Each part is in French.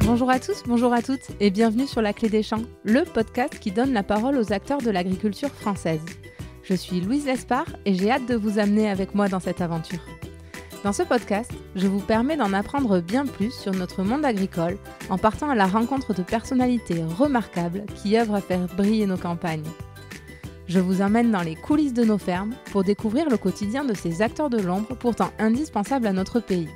Bonjour à tous, bonjour à toutes et bienvenue sur La Clé des Champs, le podcast qui donne la parole aux acteurs de l'agriculture française. Je suis Louise Lespard et j'ai hâte de vous amener avec moi dans cette aventure. Dans ce podcast, je vous permets d'en apprendre bien plus sur notre monde agricole en partant à la rencontre de personnalités remarquables qui œuvrent à faire briller nos campagnes. Je vous emmène dans les coulisses de nos fermes pour découvrir le quotidien de ces acteurs de l'ombre pourtant indispensables à notre pays.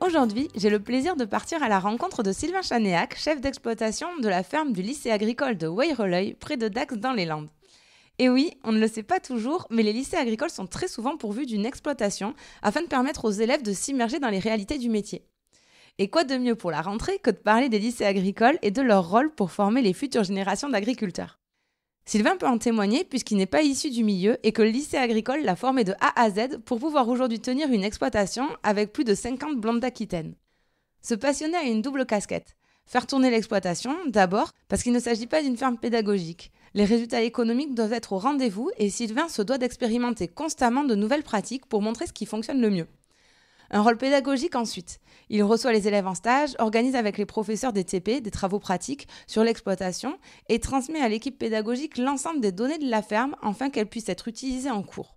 Aujourd'hui, j'ai le plaisir de partir à la rencontre de Sylvain Chanéac, chef d'exploitation de la ferme du lycée agricole de Weyreleuil, près de Dax dans les Landes. Et oui, on ne le sait pas toujours, mais les lycées agricoles sont très souvent pourvus d'une exploitation afin de permettre aux élèves de s'immerger dans les réalités du métier. Et quoi de mieux pour la rentrée que de parler des lycées agricoles et de leur rôle pour former les futures générations d'agriculteurs. Sylvain peut en témoigner puisqu'il n'est pas issu du milieu et que le lycée agricole l'a formé de A à Z pour pouvoir aujourd'hui tenir une exploitation avec plus de 50 blondes d'Aquitaine. Ce passionné a une double casquette. Faire tourner l'exploitation, d'abord, parce qu'il ne s'agit pas d'une ferme pédagogique. Les résultats économiques doivent être au rendez-vous et Sylvain se doit d'expérimenter constamment de nouvelles pratiques pour montrer ce qui fonctionne le mieux. Un rôle pédagogique ensuite. Il reçoit les élèves en stage, organise avec les professeurs des TP, des travaux pratiques, sur l'exploitation et transmet à l'équipe pédagogique l'ensemble des données de la ferme afin qu'elles puissent être utilisées en cours.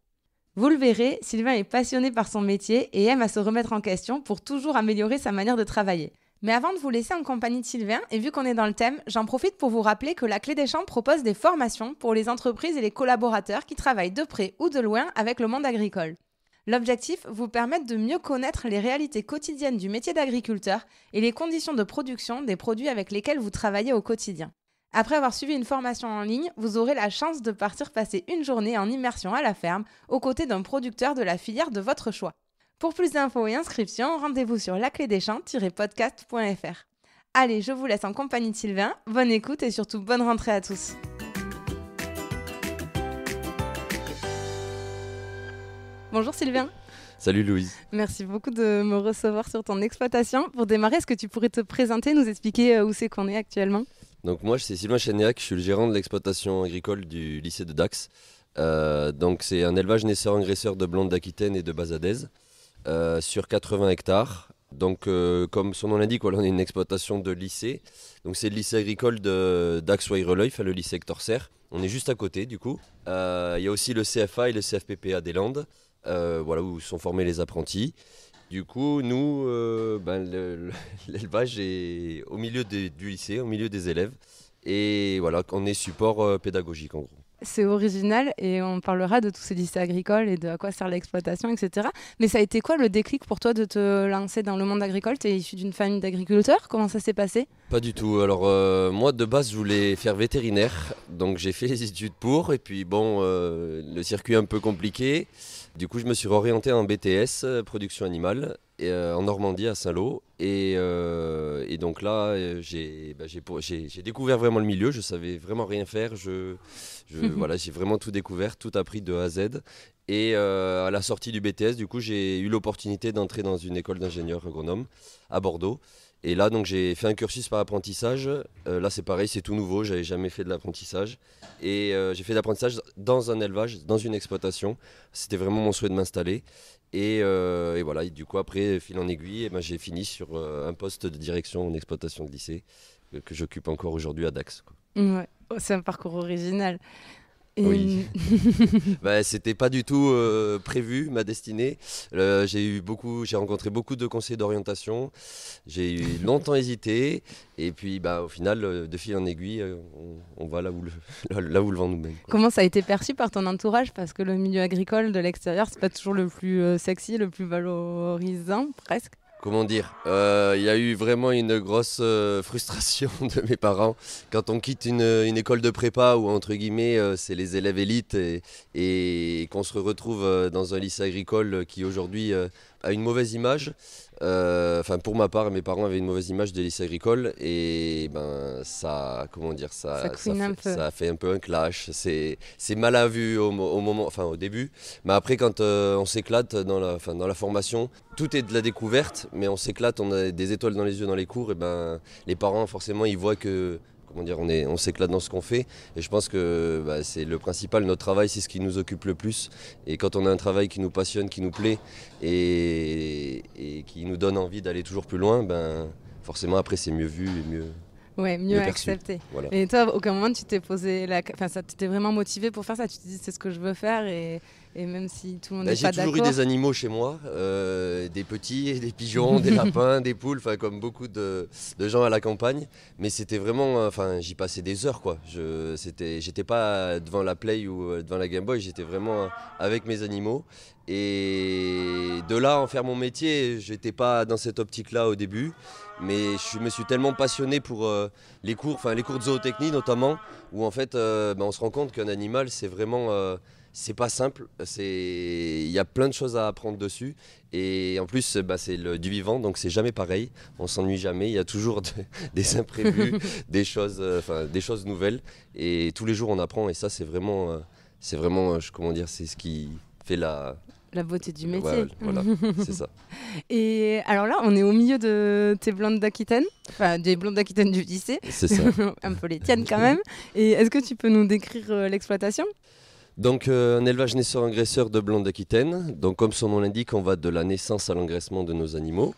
Vous le verrez, Sylvain est passionné par son métier et aime à se remettre en question pour toujours améliorer sa manière de travailler. Mais avant de vous laisser en compagnie de Sylvain, et vu qu'on est dans le thème, j'en profite pour vous rappeler que la Clé des Champs propose des formations pour les entreprises et les collaborateurs qui travaillent de près ou de loin avec le monde agricole. L'objectif, vous permettre de mieux connaître les réalités quotidiennes du métier d'agriculteur et les conditions de production des produits avec lesquels vous travaillez au quotidien. Après avoir suivi une formation en ligne, vous aurez la chance de partir passer une journée en immersion à la ferme aux côtés d'un producteur de la filière de votre choix. Pour plus d'infos et inscriptions, rendez-vous sur laclédeschamps-podcast.fr. Allez, je vous laisse en compagnie de Sylvain. Bonne écoute et surtout bonne rentrée à tous. Bonjour Sylvain. Salut Louise. Merci beaucoup de me recevoir sur ton exploitation. Pour démarrer, est-ce que tu pourrais te présenter, nous expliquer où c'est qu'on est actuellement ? Donc moi, c'est Sylvain Chanéac, je suis le gérant de l'exploitation agricole du lycée de Dax. Donc c'est un élevage naisseur-engraisseur de blondes d'Aquitaine et de Bazadèze sur 80 hectares. Donc comme son nom l'indique, voilà, on est une exploitation de lycée. Donc c'est le lycée agricole de Dax-Weyreleuil, enfin le lycée Hector Serre. On est juste à côté du coup. Il y a aussi le CFA et le CFPPA des Landes. Voilà, où sont formés les apprentis. Du coup, nous, l'élevage est au milieu du lycée, au milieu des élèves. Et voilà, on est support pédagogique en gros. C'est original et on parlera de tous ces lycées agricoles et de à quoi sert l'exploitation, etc. Mais ça a été quoi le déclic pour toi de te lancer dans le monde agricole ? Tu es issu d'une famille d'agriculteurs ? Comment ça s'est passé ? Pas du tout. Alors moi de base je voulais faire vétérinaire, donc j'ai fait les études pour. Et puis bon, le circuit est un peu compliqué. Du coup je me suis orienté en BTS, production animale, en Normandie à Saint-Lô. Et donc là j'ai découvert vraiment le milieu. Je savais vraiment rien faire. Voilà, j'ai vraiment tout découvert, tout appris de A à Z. Et à la sortie du BTS, du coup, j'ai eu l'opportunité d'entrer dans une école d'ingénieur agronome à Bordeaux. Et là, donc, j'ai fait un cursus par apprentissage. Là, c'est pareil, c'est tout nouveau. J'avais jamais fait de l'apprentissage. Et j'ai fait de l'apprentissage dans un élevage, dans une exploitation. C'était vraiment mon souhait de m'installer. Et voilà, et du coup, après, fil en aiguille, j'ai fini sur un poste de direction en exploitation de lycée que j'occupe encore aujourd'hui à Dax, quoi. Ouais, c'est un parcours original. Et... Oui, c'était pas du tout prévu, ma destinée. J'ai rencontré beaucoup de conseillers d'orientation. J'ai longtemps hésité. Et puis, au final, de fil en aiguille, on va là où le vent nous mène, quoi. Comment ça a été perçu par ton entourage ? Parce que le milieu agricole de l'extérieur, c'est pas toujours le plus sexy, le plus valorisant, presque. Comment dire, il y a eu vraiment une grosse frustration de mes parents quand on quitte une école de prépa où entre guillemets c'est les élèves élites et qu'on se retrouve dans un lycée agricole qui aujourd'hui a une mauvaise image. Enfin pour ma part, mes parents avaient une mauvaise image des lycées agricoles et ça a fait un peu un clash. C'est mal à vu au début, mais après quand on s'éclate dans la formation, tout est de la découverte, mais on s'éclate, on a des étoiles dans les yeux dans les cours, et les parents forcément ils voient que comment dire, on s'éclate dans ce qu'on fait. Et je pense que c'est le principal, notre travail, c'est ce qui nous occupe le plus. Et quand on a un travail qui nous passionne, qui nous plaît et qui nous donne envie d'aller toujours plus loin, forcément après c'est mieux vu et mieux. Ouais, mieux accepté. Voilà. Et toi, à aucun moment tu t'es posé ça t'était vraiment motivé pour faire ça? Tu te dis c'est ce que je veux faire et même si tout le monde n'est pas d'accord. J'ai toujours eu des animaux chez moi, des petits, des pigeons, des lapins, des poules, comme beaucoup de gens à la campagne. Mais c'était vraiment, j'y passais des heures quoi. J'étais pas devant la Play ou devant la Game Boy, j'étais vraiment avec mes animaux. Et de là en faire mon métier, j'étais pas dans cette optique-là au début. Mais je me suis tellement passionné pour les cours de zootechnie notamment, où en fait on se rend compte qu'un animal c'est vraiment, c'est pas simple, il y a plein de choses à apprendre dessus. Et en plus c'est du vivant, donc c'est jamais pareil, on s'ennuie jamais, il y a toujours des imprévus, des choses nouvelles. Et tous les jours on apprend et ça c'est vraiment, c'est ce qui fait la beauté du métier. Ouais, voilà, c'est ça. Et alors là, on est au milieu de tes blondes d'Aquitaine, des blondes d'Aquitaine du lycée. C'est ça. Un peu les tiennes quand même. Et est-ce que tu peux nous décrire l'exploitation ? Donc un élevage naisseur-engraisseur de blondes d'Aquitaine. Donc comme son nom l'indique, on va de la naissance à l'engraissement de nos animaux.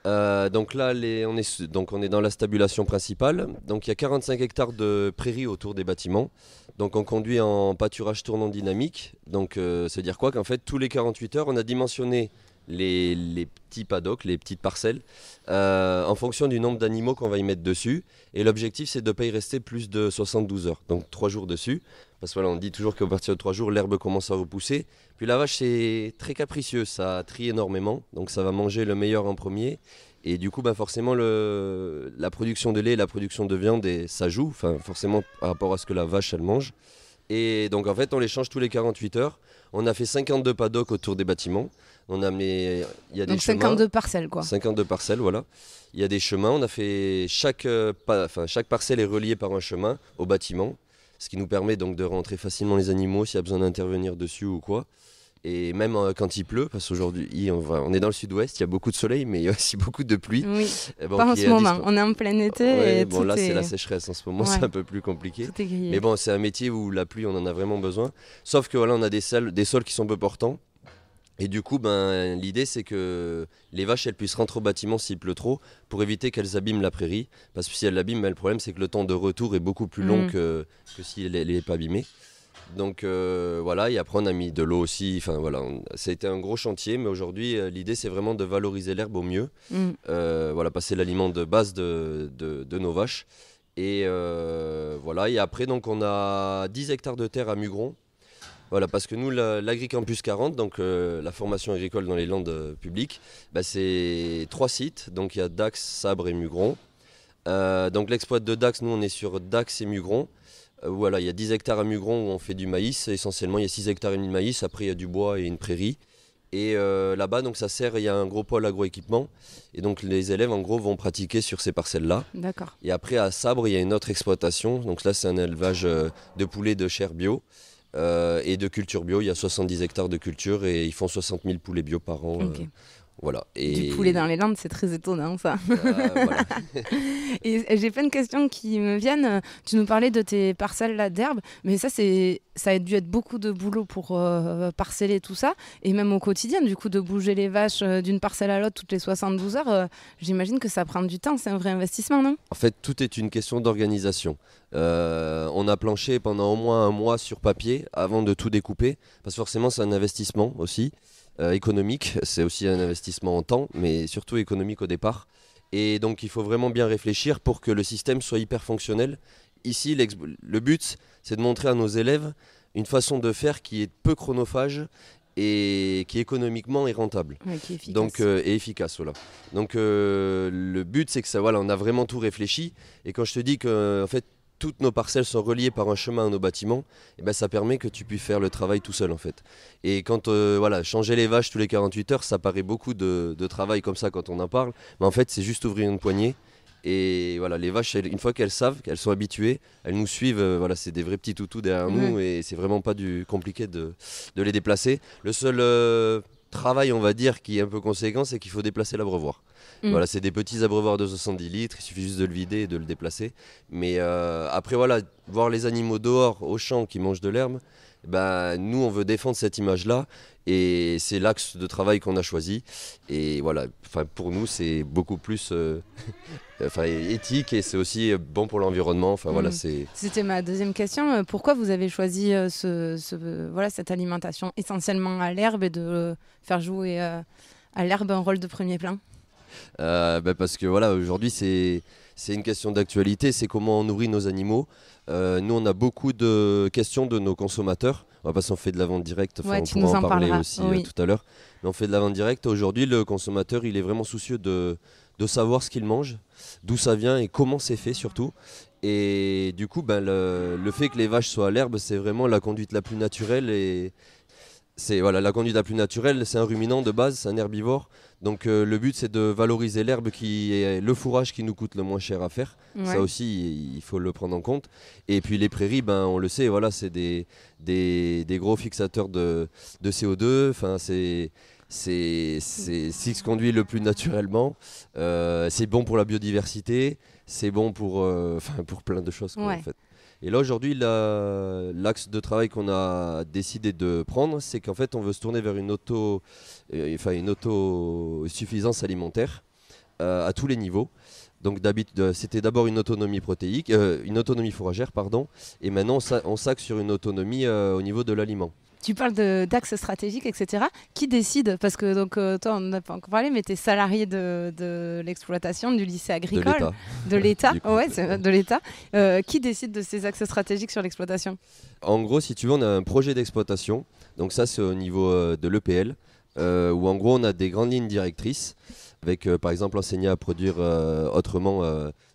Donc là, on est dans la stabulation principale. Donc il y a 45 hectares de prairies autour des bâtiments. Donc on conduit en pâturage tournant dynamique. Donc ça veut dire quoi? Qu'en fait tous les 48 heures on a dimensionné les petits paddocks, les petites parcelles en fonction du nombre d'animaux qu'on va y mettre dessus. Et l'objectif c'est de ne pas y rester plus de 72 heures. Donc 3 jours dessus. Parce que on dit toujours qu'à partir de 3 jours l'herbe commence à repousser. Puis la vache c'est très capricieux, ça trie énormément. Donc ça va manger le meilleur en premier. Et du coup, forcément, la production de lait et la production de viande, ça joue, forcément par rapport à ce que la vache, elle mange. Et donc, en fait, on les change tous les 48 heures. On a fait 52 paddocks autour des bâtiments. Il y a des donc chemins. 52 parcelles, quoi. 52 parcelles, voilà. Il y a des chemins. On a fait chaque parcelle est reliée par un chemin au bâtiment, ce qui nous permet donc de rentrer facilement les animaux s'il y a besoin d'intervenir dessus ou quoi. Et même quand il pleut, parce qu'aujourd'hui on est dans le sud-ouest, il y a beaucoup de soleil, mais il y a aussi beaucoup de pluie. Oui, pas en ce moment, on est en plein été. Ouais, et là c'est la sécheresse, en ce moment c'est un peu plus compliqué. Tout est grillé. Mais bon, c'est un métier où la pluie on en a vraiment besoin. Sauf que on a des sols qui sont peu portants. Et du coup, l'idée c'est que les vaches elles puissent rentrer au bâtiment s'il pleut trop, pour éviter qu'elles abîment la prairie. Parce que si elles l'abîment, le problème c'est que le temps de retour est beaucoup plus long que si elle n'est pas abîmée. Donc voilà, et après on a mis de l'eau aussi, ça a été un gros chantier, mais aujourd'hui l'idée c'est vraiment de valoriser l'herbe au mieux, passer l'aliment de base de nos vaches, et et après donc on a 10 hectares de terre à Mugron, parce que nous l'Agricampus 40, donc la formation agricole dans les landes publiques, c'est 3 sites, donc il y a Dax, Sabre et Mugron, donc l'exploit de Dax, nous on est sur Dax et Mugron. Voilà, il y a 10 hectares à Mugron où on fait du maïs, essentiellement il y a 6 hectares et demi de maïs, après il y a du bois et une prairie. Et là-bas, donc il y a un gros pôle agroéquipement, et donc les élèves en gros vont pratiquer sur ces parcelles-là. D'accord. Et après à Sabre, il y a une autre exploitation, donc là c'est un élevage de poulets de chair bio et de culture bio, il y a 70 hectares de culture et ils font 60 000 poulets bio par an. Okay. Voilà. Et du poulet dans les Landes, c'est très étonnant ça. Voilà. Et j'ai plein de questions qui me viennent. Tu nous parlais de tes parcelles là d'herbe, mais ça a dû être beaucoup de boulot pour parceller tout ça, et même au quotidien, du coup, de bouger les vaches d'une parcelle à l'autre toutes les 72 heures, j'imagine que ça prend du temps, c'est un vrai investissement, non ? En fait, tout est une question d'organisation. On a planché pendant au moins un mois sur papier avant de tout découper, parce que forcément c'est un investissement aussi. Économique, c'est aussi un investissement en temps, mais surtout économique au départ. Et donc il faut vraiment bien réfléchir pour que le système soit hyper fonctionnel. Ici, le but, c'est de montrer à nos élèves une façon de faire qui est peu chronophage et qui économiquement est rentable. Ouais, qui est efficace. Donc, et efficace. Voilà. Donc le but, c'est que ça, on a vraiment tout réfléchi. Et quand je te dis que en fait, toutes nos parcelles sont reliées par un chemin à nos bâtiments, et ça permet que tu puisses faire le travail tout seul en fait. Et quand changer les vaches tous les 48 heures, ça paraît beaucoup de travail comme ça quand on en parle, mais en fait c'est juste ouvrir une poignée. Et voilà, les vaches, une fois qu'elles savent, qu'elles sont habituées, elles nous suivent, c'est des vrais petits toutous derrière nous, et c'est vraiment pas compliqué de les déplacer. Le seul travail, on va dire, qui est un peu conséquent, c'est qu'il faut déplacer l'abreuvoir. Voilà, c'est des petits abreuvoirs de 70 litres, il suffit juste de le vider et de le déplacer. Mais après, voilà, voir les animaux dehors, au champ, qui mangent de l'herbe, nous, on veut défendre cette image-là. Et c'est l'axe de travail qu'on a choisi. Et voilà, pour nous, c'est beaucoup plus éthique et c'est aussi bon pour l'environnement. Voilà, C'était ma deuxième question. Pourquoi vous avez choisi cette alimentation essentiellement à l'herbe et de faire jouer à l'herbe un rôle de premier plan? Parce que voilà, aujourd'hui, c'est une question d'actualité. C'est comment on nourrit nos animaux. Nous, on a beaucoup de questions de nos consommateurs. On va pas s'en faire de la vente directe, on pourra en parler aussi tout à l'heure. Mais on fait de la vente directe. Aujourd'hui, le consommateur, il est vraiment soucieux de savoir ce qu'il mange, d'où ça vient et comment c'est fait surtout. Et du coup, le fait que les vaches soient à l'herbe, c'est vraiment la conduite la plus naturelle. Et la conduite la plus naturelle, c'est un ruminant de base, c'est un herbivore. Donc le but, c'est de valoriser l'herbe qui est le fourrage qui nous coûte le moins cher à faire. Ouais. Ça aussi, il faut le prendre en compte. Et puis les prairies, on le sait, voilà, c'est des gros fixateurs de CO2. Enfin, c'est ce qui se conduit le plus naturellement. C'est bon pour la biodiversité. C'est bon pour plein de choses, quoi, en fait. Et là, aujourd'hui, l'axe de travail qu'on a décidé de prendre, c'est qu'en fait, on veut se tourner vers une autosuffisance alimentaire à tous les niveaux. Donc, c'était d'abord une autonomie une autonomie fourragère, pardon. Et maintenant, on s'axe sur une autonomie au niveau de l'aliment. Tu parles d'axes stratégiques, etc. Qui décide? Parce que toi, on n'en a pas encore parlé, mais tu es salarié de l'exploitation du lycée agricole. De l'État. Ouais, c'est de l'État. Qui décide de ces axes stratégiques sur l'exploitation? En gros, si tu veux, on a un projet d'exploitation. Donc ça, c'est au niveau de l'EPL, où en gros, on a des grandes lignes directrices, avec par exemple enseigner à produire autrement.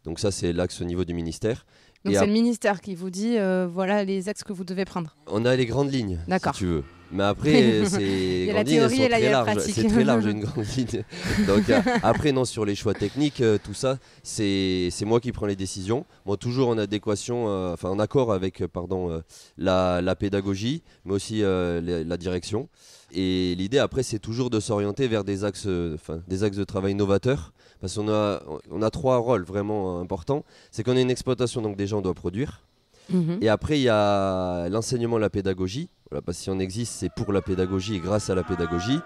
Donc ça, c'est l'axe au niveau du ministère. Donc c'est le ministère qui vous dit voilà les axes que vous devez prendre. On a les grandes lignes, si tu veux. Mais après, il y a la théorie et là il y a la pratique. C'est très large une grande ligne. Donc après, non, sur les choix techniques, tout ça, c'est moi qui prends les décisions. Moi, toujours en adéquation, en accord avec la pédagogie, mais aussi la direction. Et l'idée après, c'est toujours de s'orienter vers des axes de travail novateurs. Parce qu'on a 3 rôles vraiment importants. C'est qu'on a une exploitation, donc déjà on doit produire. Et après, il y a l'enseignement, la pédagogie. Voilà, parce que si on existe, c'est pour la pédagogie et grâce à la pédagogie.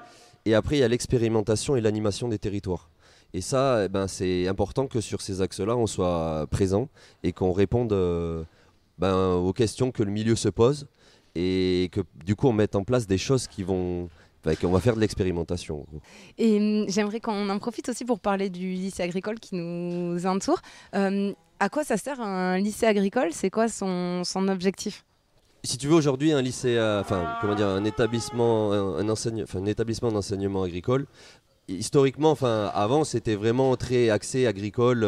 Et après, il y a l'expérimentation et l'animation des territoires. Et ça, c'est important que sur ces axes-là, on soit présent et qu'on réponde aux questions que le milieu se pose. Et que du coup, on mette en place des choses qu'on va faire de l'expérimentation. En gros. Et j'aimerais qu'on en profite aussi pour parler du lycée agricole qui nous entoure. À quoi ça sert un lycée agricole? C'est quoi son objectif? Si tu veux, aujourd'hui, un lycée, un établissement, un établissement d'enseignement agricole, historiquement, avant, c'était vraiment très axé agricole,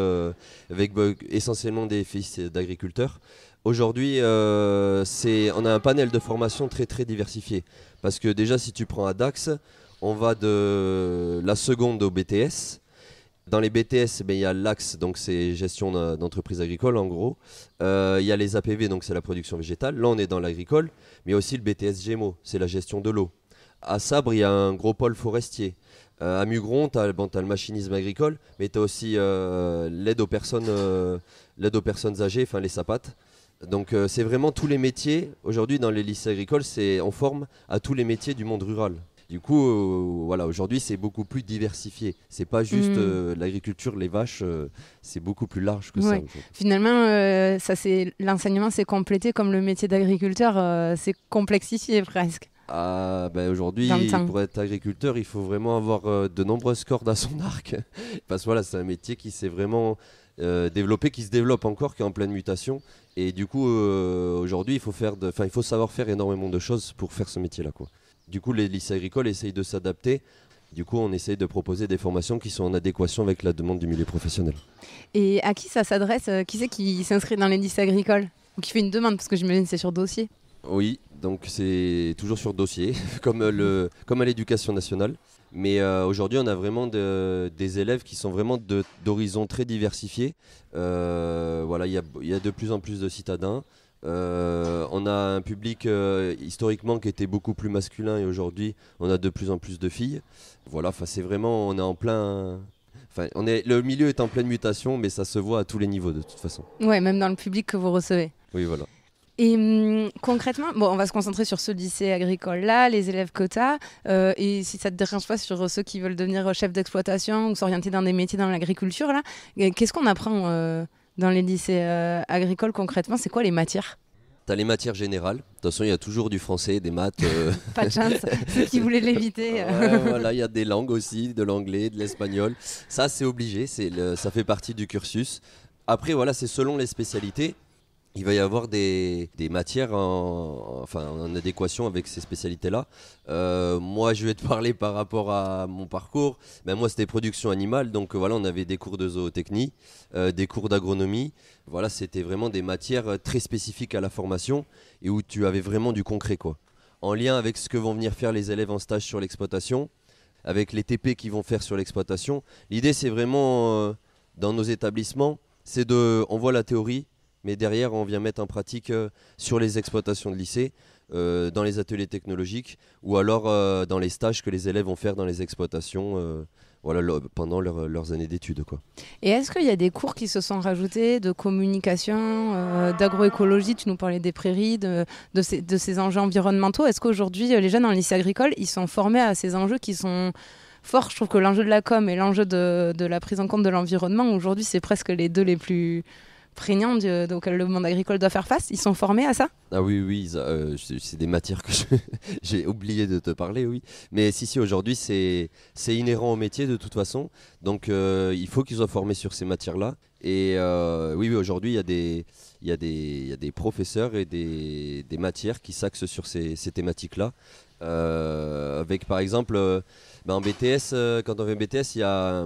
avec essentiellement des fils d'agriculteurs. Aujourd'hui, on a un panel de formation très très diversifié. Parce que déjà, si tu prends à Dax, on va de la seconde au BTS. Dans les BTS, il y a l'axe, donc c'est gestion d'entreprise agricole en gros. Il y a les APV, donc c'est la production végétale. Là, on est dans l'agricole, mais il y a aussi le BTS Gémeaux, c'est la gestion de l'eau. À Sabre, il y a un gros pôle forestier. À Mugron, tu as le machinisme agricole, mais tu as aussi l'aide aux personnes âgées, les SAPAT. Donc c'est vraiment tous les métiers. Aujourd'hui, dans les lycées agricoles, on forme à tous les métiers du monde rural. Du coup, aujourd'hui, c'est beaucoup plus diversifié. C'est pas juste l'agriculture, les vaches, c'est beaucoup plus large que ça. Finalement, l'enseignement s'est complété comme le métier d'agriculteur, c'est complexifié presque. Aujourd'hui, pour être agriculteur, il faut vraiment avoir de nombreuses cordes à son arc. Parce que c'est un métier qui s'est vraiment développé, qui se développe encore, qui est en pleine mutation. Et du coup, aujourd'hui, il faut savoir faire énormément de choses pour faire ce métier-là, quoi. Du coup, les lycées agricoles essayent de s'adapter. Du coup, on essaye de proposer des formations qui sont en adéquation avec la demande du milieu professionnel. Et à qui ça s'adresse? Qui c'est qui s'inscrit dans les lycées agricoles? Ou qui fait une demande? Parce que j'imagine que c'est sur dossier. Oui, donc c'est toujours sur dossier, comme à l'éducation nationale. Mais aujourd'hui, on a vraiment des élèves qui sont vraiment d'horizons très diversifiés. Il y a de plus en plus de citadins. On a un public historiquement qui était beaucoup plus masculin et aujourd'hui on a de plus en plus de filles. Voilà, c'est vraiment, on est en plein... le milieu est en pleine mutation, mais ça se voit à tous les niveaux de toute façon. Ouais, même dans le public que vous recevez. Oui, voilà. Et concrètement, on va se concentrer sur ce lycée agricole-là, les élèves que tu as, et si ça te dérange pas sur ceux qui veulent devenir chef d'exploitation ou s'orienter dans des métiers dans l'agriculture, là, qu'est-ce qu'on apprend dans les lycées agricoles concrètement? C'est quoi les matières? T'as les matières générales. De toute façon, il y a toujours du français, des maths. Pas de chance, ceux qui voulaient l'éviter. Ouais, voilà, il y a des langues aussi, de l'anglais, de l'espagnol. Ça, c'est obligé, ça fait partie du cursus. Après, voilà, c'est selon les spécialités. Il va y avoir des matières en adéquation avec ces spécialités-là. Moi, je vais te parler par rapport à mon parcours. Moi, c'était production animale. Donc, voilà, on avait des cours de zootechnie, des cours d'agronomie. Voilà, c'était vraiment des matières très spécifiques à la formation et où tu avais vraiment du concret, quoi. En lien avec ce que vont venir faire les élèves en stage sur l'exploitation, avec les TP qu'ils vont faire sur l'exploitation. L'idée, c'est vraiment, dans nos établissements, on voit la théorie, mais derrière, on vient mettre en pratique sur les exploitations de lycée, dans les ateliers technologiques, ou alors dans les stages que les élèves vont faire dans les exploitations pendant leurs années d'études, quoi. Et est-ce qu'il y a des cours qui se sont rajoutés de communication, d'agroécologie? Tu nous parlais des prairies, de ces enjeux environnementaux. Est-ce qu'aujourd'hui, les jeunes en lycée agricole, ils sont formés à ces enjeux qui sont forts? Je trouve que l'enjeu de la com et l'enjeu de la prise en compte de l'environnement, aujourd'hui, c'est presque les deux les plus prégnants auxquels le monde agricole doit faire face. Ils sont formés à ça? Ah oui, c'est des matières que j'ai oublié de te parler, oui. Mais si, aujourd'hui, c'est inhérent au métier de toute façon. Donc, il faut qu'ils soient formés sur ces matières-là. Et oui, aujourd'hui, il y a des professeurs et des matières qui s'axent sur ces thématiques-là. Avec, par exemple, en BTS, quand on fait BTS, il y a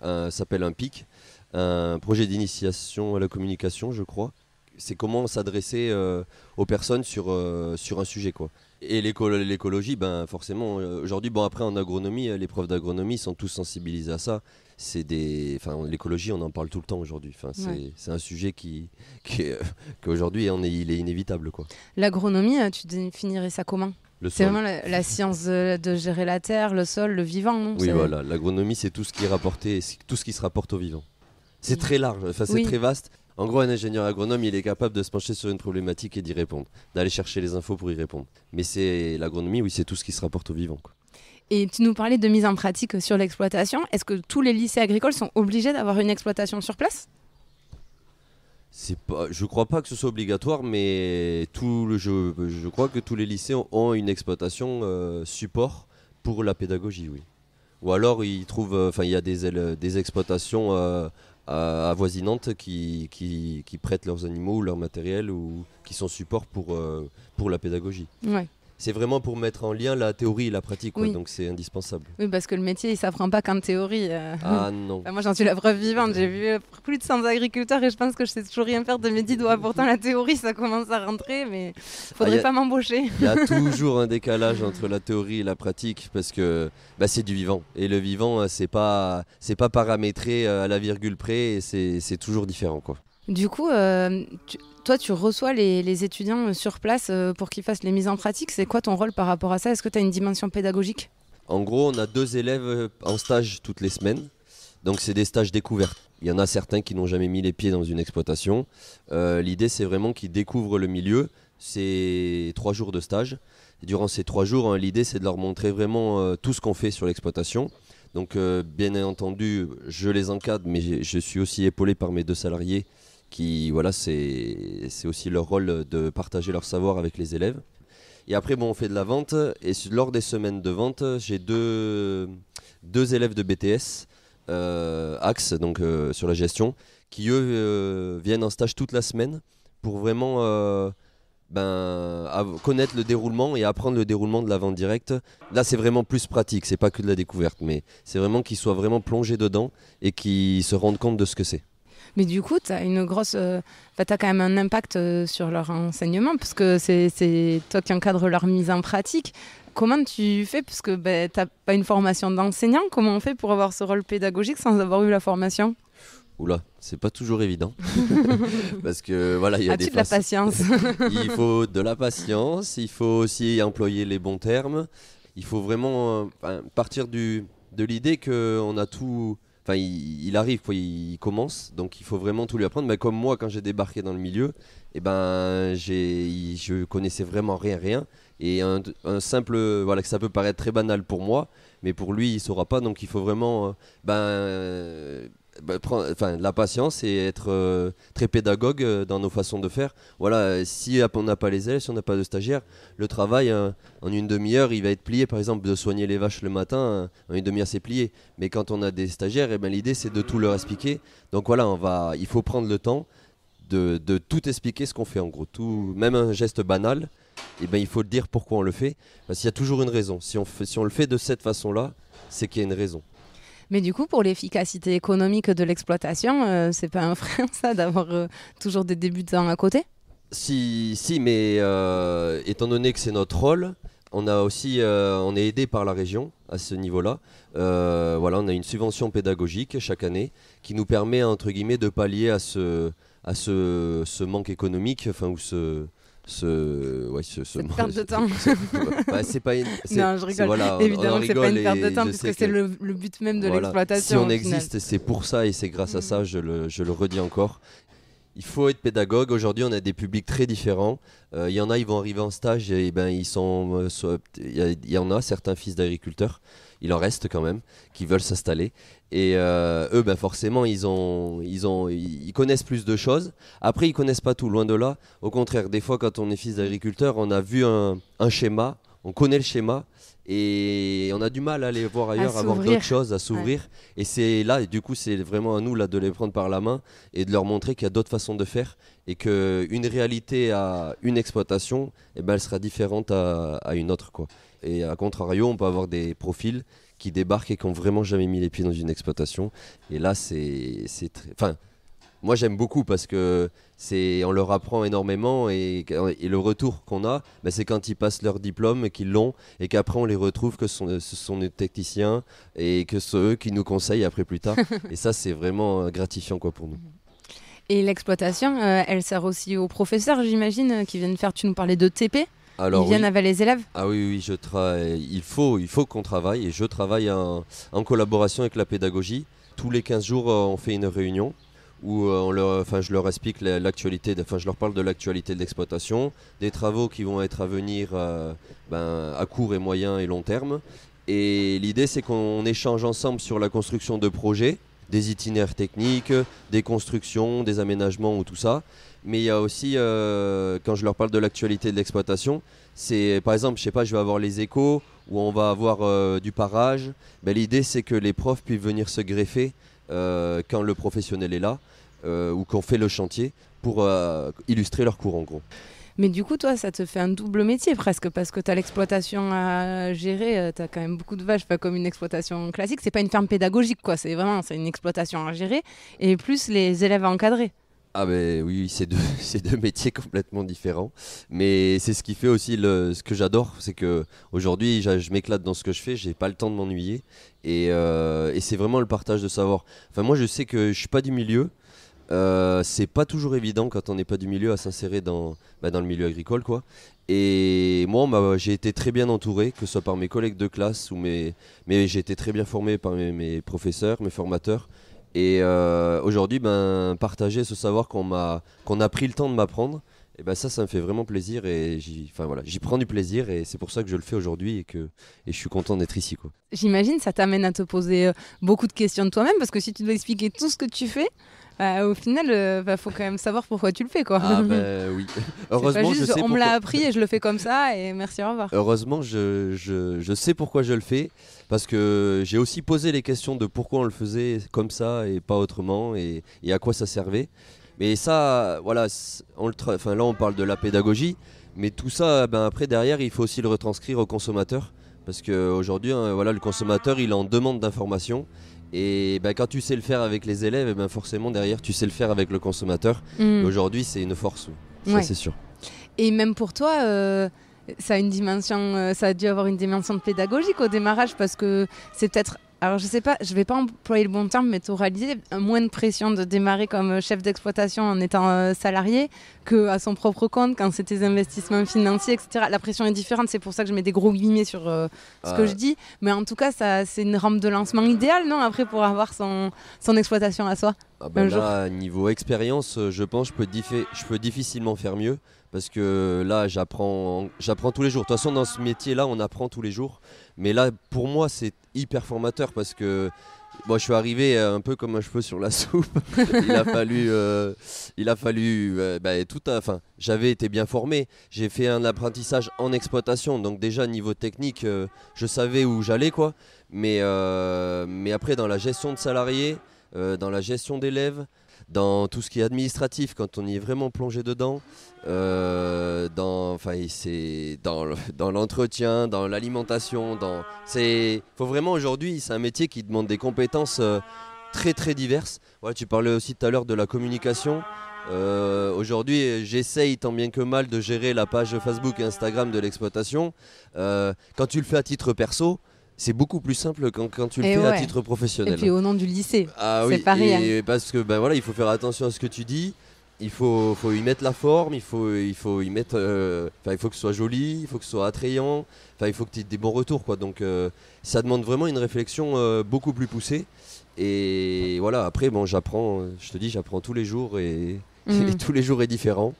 ça s'appelle un PIC. Un projet d'initiation à la communication, je crois. C'est comment s'adresser aux personnes sur un sujet, quoi. Et l'écologie, forcément, aujourd'hui, après en agronomie, les profs d'agronomie sont tous sensibilisés à ça. L'écologie, on en parle tout le temps aujourd'hui. C'est un sujet qu'aujourd'hui, il est inévitable, quoi. L'agronomie, tu définirais ça comment? C'est vraiment la science de gérer la terre, le sol, le vivant, non? Oui, voilà. L'agronomie, c'est tout ce qui est rapporté, tout ce qui se rapporte au vivant. C'est très large, c'est très vaste. En gros, un ingénieur agronome, il est capable de se pencher sur une problématique et d'y répondre, d'aller chercher les infos pour y répondre. Mais l'agronomie, oui, c'est tout ce qui se rapporte au vivant, quoi. Et tu nous parlais de mise en pratique sur l'exploitation. Est-ce que tous les lycées agricoles sont obligés d'avoir une exploitation sur place? Je crois pas que ce soit obligatoire, mais je crois que tous les lycées ont une exploitation support pour la pédagogie, oui. Ou alors ils trouvent, il y a des exploitations avoisinantes qui prêtent leurs animaux ou leur matériel ou qui sont support pour la pédagogie. Ouais. C'est vraiment pour mettre en lien la théorie et la pratique, quoi, oui. Donc c'est indispensable. Oui, parce que le métier, il ne s'apprend pas qu'en théorie. Ah non. Moi, j'en suis la preuve vivante. J'ai vu plus de 100 agriculteurs et je pense que je sais toujours rien faire de mes 10 doigts. Pourtant, la théorie, ça commence à rentrer, mais il ne faudrait pas m'embaucher. Il y a toujours un décalage entre la théorie et la pratique parce que c'est du vivant. Et le vivant, c'est pas paramétré à la virgule près et c'est toujours différent, quoi. Du coup, toi, tu reçois les étudiants sur place pour qu'ils fassent les mises en pratique. C'est quoi ton rôle par rapport à ça? Est-ce que tu as une dimension pédagogique? En gros, on a 2 élèves en stage toutes les semaines. Donc, c'est des stages découvertes. Il y en a certains qui n'ont jamais mis les pieds dans une exploitation. L'idée, c'est vraiment qu'ils découvrent le milieu. C'est 3 jours de stage. Et durant ces 3 jours, l'idée, c'est de leur montrer vraiment tout ce qu'on fait sur l'exploitation. Donc, bien entendu, je les encadre, mais je suis aussi épaulé par mes 2 salariés qui, c'est aussi leur rôle de partager leur savoir avec les élèves. Et après, on fait de la vente. Et lors des semaines de vente, j'ai deux élèves de BTS, Axe, donc sur la gestion, qui eux viennent en stage toute la semaine pour vraiment connaître le déroulement et apprendre le déroulement de la vente directe. Là, c'est vraiment plus pratique, c'est pas que de la découverte, mais c'est vraiment qu'ils soient vraiment plongés dedans et qu'ils se rendent compte de ce que c'est. Mais du coup, tu as t'as quand même un impact sur leur enseignement, parce que c'est toi qui encadres leur mise en pratique. Comment tu fais, parce que tu n'as pas une formation d'enseignant, comment on fait pour avoir ce rôle pédagogique sans avoir eu la formation? Oula, c'est pas toujours évident. Parce que voilà, il y a As-tu de la patience? Il faut de la patience, il faut aussi employer les bons termes. Il faut vraiment partir de l'idée qu'on a tout. Enfin, il arrive, quoi, il commence, donc il faut vraiment tout lui apprendre. Mais comme moi, quand j'ai débarqué dans le milieu, eh ben, je connaissais vraiment rien. Et un simple, voilà, que ça peut paraître très banal pour moi, mais pour lui, il saura pas. Donc il faut vraiment, prendre la patience et être très pédagogue dans nos façons de faire. Voilà, si on n'a pas les élèves, si on n'a pas de stagiaires, le travail en une demi-heure, il va être plié. Par exemple, de soigner les vaches le matin, en une demi-heure, c'est plié. Mais quand on a des stagiaires, eh ben, l'idée c'est de tout leur expliquer. Donc voilà, il faut prendre le temps de tout expliquer ce qu'on fait en gros. Tout, même un geste banal, eh ben, il faut dire pourquoi on le fait. Parce qu'il y a toujours une raison. Si on le fait de cette façon-là, c'est qu'il y a une raison. Mais du coup, pour l'efficacité économique de l'exploitation, c'est pas un frein ça d'avoir toujours des débutants à côté? Si, mais étant donné que c'est notre rôle, on est aidé par la région à ce niveau-là. Voilà, on a une subvention pédagogique chaque année qui nous permet entre guillemets de pallier à ce manque économique, enfin ou cette perte de temps. C'est pas une, non, je rigole. Voilà, évidemment que c'est pas une perte de temps puisque c'est le but même de l'exploitation. Si on existe, c'est pour ça et c'est grâce à ça, je le redis encore. Il faut être pédagogue. Aujourd'hui, on a des publics très différents. Il y en a, ils vont arriver en stage et ben il y en a certains fils d'agriculteurs, il en reste quand même, qui veulent s'installer. Et eux, ben forcément, ils connaissent plus de choses. Après, ils connaissent pas tout, loin de là. Au contraire, des fois, quand on est fils d'agriculteur, on a vu un schéma, on connaît le schéma. Et on a du mal à aller voir ailleurs, à voir d'autres choses, à s'ouvrir. Ouais. Et c'est là, et du coup, c'est vraiment à nous là, de les prendre par la main et de leur montrer qu'il y a d'autres façons de faire et qu'une réalité à une exploitation, eh ben, elle sera différente à une autre, quoi. Et à contrario, on peut avoir des profils qui débarquent et qui n'ont vraiment jamais mis les pieds dans une exploitation. Et là, c'est très... Enfin, moi, j'aime beaucoup parce que on leur apprend énormément et le retour qu'on a, ben, c'est quand ils passent leur diplôme, qu'ils l'ont et qu'après on les retrouve que ce sont des techniciens et que c'est eux qui nous conseillent après plus tard. Et ça, c'est vraiment gratifiant quoi, pour nous. Et l'exploitation, elle sert aussi aux professeurs, j'imagine, qui viennent faire, tu nous parlais de TP. Alors, ils viennent avec les élèves? Ah oui, il faut qu'on travaille et je travaille en collaboration avec la pédagogie. Tous les 15 jours, on fait une réunion où je leur explique l'actualité, je leur parle de l'actualité de l'exploitation, des travaux qui vont être à venir à court et moyen et long terme. Et l'idée, c'est qu'on échange ensemble sur la construction de projets, des itinéraires techniques, des constructions, des aménagements ou tout ça. Mais il y a aussi, quand je leur parle de l'actualité de l'exploitation, c'est par exemple, je vais avoir les échos où on va avoir du parage. Ben, l'idée, c'est que les profs puissent venir se greffer quand le professionnel est là ou qu'on fait le chantier pour illustrer leur cours en gros. Mais du coup, toi, ça te fait un double métier presque parce que tu as l'exploitation à gérer, tu as quand même beaucoup de vaches, pas comme une exploitation classique. C'est pas une ferme pédagogique, quoi. C'est une exploitation à gérer et plus les élèves à encadrer. Ah ben oui, c'est deux métiers complètement différents. Mais c'est ce qui fait aussi ce que j'adore, c'est que aujourd'hui je m'éclate dans ce que je fais, j'ai pas le temps de m'ennuyer. Et c'est vraiment le partage de savoir. Enfin moi je sais que je suis pas du milieu. C'est pas toujours évident quand on n'est pas du milieu à s'insérer dans le milieu agricole quoi. Et moi j'ai été très bien entouré, que ce soit par mes collègues de classe mais j'ai été très bien formé par mes professeurs, mes formateurs. Et aujourd'hui partager ce savoir qu'on a pris le temps de m'apprendre, et ça me fait vraiment plaisir et j'y prends du plaisir et c'est pour ça que je le fais aujourd'hui et je suis content d'être ici quoi. J'imagine ça t'amène à te poser beaucoup de questions de toi-même parce que si tu dois expliquer tout ce que tu fais, au final, faut quand même savoir pourquoi tu le fais quoi. Ah oui. Heureusement, pas juste, on me l'a appris et je le fais comme ça et merci, au revoir. Heureusement, je sais pourquoi je le fais parce que j'ai aussi posé les questions de pourquoi on le faisait comme ça et pas autrement et à quoi ça servait. Mais ça, voilà, là on parle de la pédagogie, mais tout ça, après derrière, il faut aussi le retranscrire au consommateur parce qu'aujourd'hui, le consommateur, il est en demande d'informations. Et quand tu sais le faire avec les élèves, forcément derrière tu sais le faire avec le consommateur. Et aujourd'hui c'est une force, ça c'est sûr. Et même pour toi, ça a une dimension, ça a dû avoir une dimension pédagogique au démarrage parce que c'est peut-être Alors je sais pas, je vais pas employer le bon terme, mais tu auras l'idée, moins de pression de démarrer comme chef d'exploitation en étant salarié qu'à son propre compte quand c'est tes investissements financiers, etc. La pression est différente, c'est pour ça que je mets des gros guillemets sur ce que je dis. Mais en tout cas, c'est une rampe de lancement idéale, non, après pour avoir son exploitation à soi. Là, niveau expérience, je pense que je peux difficilement faire mieux. Parce que là, j'apprends tous les jours. De toute façon, dans ce métier-là, on apprend tous les jours. Mais là, pour moi, c'est hyper formateur parce que je suis arrivé un peu comme un cheveu sur la soupe. J'avais été bien formé. J'ai fait un apprentissage en exploitation. Donc déjà, niveau technique, je savais où j'allais, quoi. Mais après, dans la gestion de salariés, dans la gestion d'élèves, dans tout ce qui est administratif, quand on y est vraiment plongé dedans, dans l'entretien, dans l'alimentation, faut vraiment aujourd'hui, c'est un métier qui demande des compétences très très diverses. Ouais, tu parlais aussi tout à l'heure de la communication. Aujourd'hui, j'essaye tant bien que mal de gérer la page Facebook et Instagram de l'exploitation. Quand tu le fais à titre perso, c'est beaucoup plus simple quand tu le fais à titre professionnel. Et puis au nom du lycée, c'est pareil. Parce que il faut faire attention à ce que tu dis. Il faut y mettre la forme, il faut y mettre, il faut que ce soit joli, il faut que ce soit attrayant, il faut que tu aies des bons retours, quoi. Donc ça demande vraiment une réflexion beaucoup plus poussée. Et voilà, après j'apprends tous les jours et tous les jours est différent.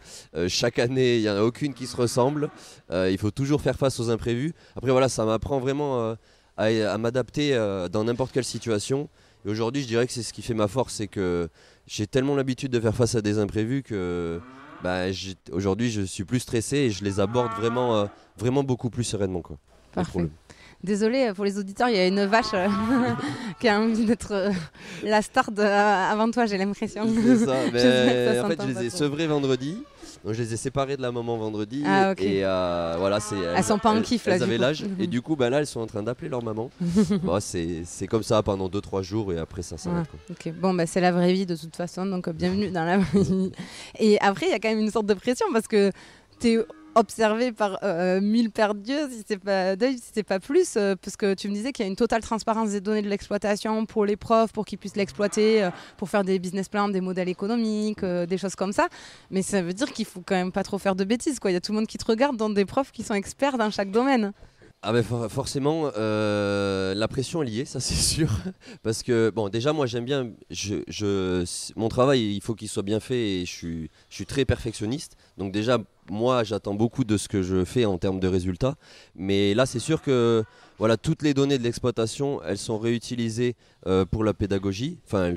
Chaque année, il n'y en a aucune qui se ressemble. Il faut toujours faire face aux imprévus. Après voilà, ça m'apprend vraiment à m'adapter dans n'importe quelle situation. Et aujourd'hui, je dirais que c'est ce qui fait ma force, c'est que j'ai tellement l'habitude de faire face à des imprévus que aujourd'hui, je suis plus stressé et je les aborde vraiment beaucoup plus sereinement, quoi. Parfait. Désolée pour les auditeurs, il y a une vache qui a envie d'être la star avant toi, j'ai l'impression. C'est ça. Mais en fait, je les ai sevrés vendredi. Donc, je les ai séparés de la maman vendredi. Ah, okay. Et voilà, elles sont pas en kiff là. Elles avaient l'âge. Et du coup, là, elles sont en train d'appeler leur maman. C'est comme ça pendant 2-3 jours et après ça s'arrête. Okay. Bon, c'est la vraie vie de toute façon. Donc, bienvenue dans la vraie vie. Et après, il y a quand même une sorte de pression parce que tu es observé par 1000 paires d'yeux, si c'est pas plus, parce que tu me disais qu'il y a une totale transparence des données de l'exploitation pour les profs, pour qu'ils puissent l'exploiter, pour faire des business plans, des modèles économiques, des choses comme ça. Mais ça veut dire qu'il faut quand même pas trop faire de bêtises, quoi. Il y a tout le monde qui te regarde, dans des profs qui sont experts dans chaque domaine. Ah forcément, la pression est liée, ça c'est sûr. Parce que, déjà moi j'aime bien, mon travail il faut qu'il soit bien fait et je suis très perfectionniste. Donc déjà, moi j'attends beaucoup de ce que je fais en termes de résultats. Mais là c'est sûr que toutes les données de l'exploitation, elles sont réutilisées pour la pédagogie. Enfin,